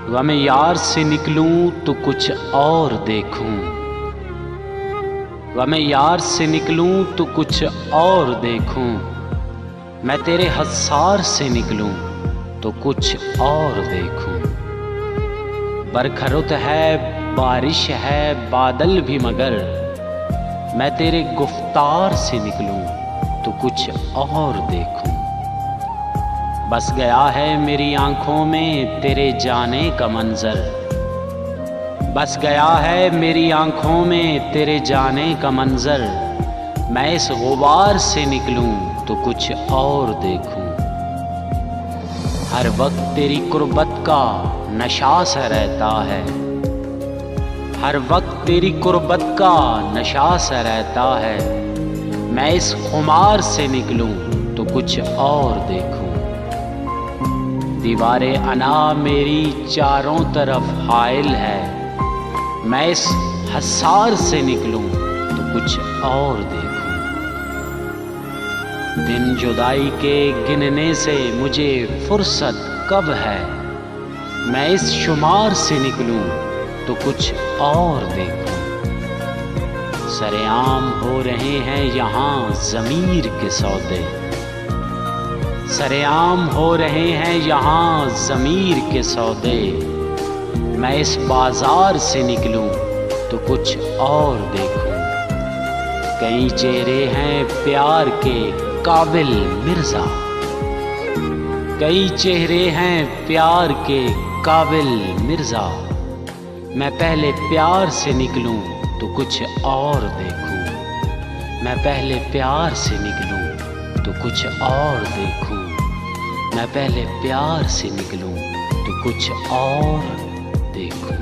गम यार से निकलूं तो कुछ और देखूं, गम यार से निकलूं तो कुछ और देखूं। मैं तेरे हसार से निकलूं तो कुछ और देखूं। बरखरुत है, बारिश है, बादल भी, मगर मैं तेरे गुफ्तार से निकलूं तो कुछ और देखूं। बस गया है मेरी आंखों में तेरे जाने का मंजर, बस गया है मेरी आंखों में तेरे जाने का मंजर। मैं इस गुबार से निकलूं तो कुछ और देखूं। हर वक्त तेरी कुर्बत का नशा सा रहता है, हर वक्त तेरी कुर्बत का नशा सा रहता है। मैं इस खुमार से निकलूं तो कुछ और देखूं। दीवारे अना मेरी चारों तरफ हाइल है, मैं इस हसार से निकलूं तो कुछ और देखूं। दिन जुदाई के गिनने से मुझे फुर्सत कब है, मैं इस शुमार से निकलूं तो कुछ और देखूं। सरेआम हो रहे हैं यहाँ ज़मीर के सौदे, सरेआम हो रहे हैं यहाँ ज़मीर के सौदे। मैं इस बाजार से निकलूं तो कुछ और देखूं। कई चेहरे हैं प्यार के काबिल मिर्ज़ा, कई चेहरे हैं प्यार के काबिल मिर्ज़ा। मैं पहले प्यार से निकलूं तो कुछ और देखूं, मैं पहले प्यार से निकलूं तो कुछ और देखूं, मैं पहले प्यार से निकलूं तो कुछ और देखूं।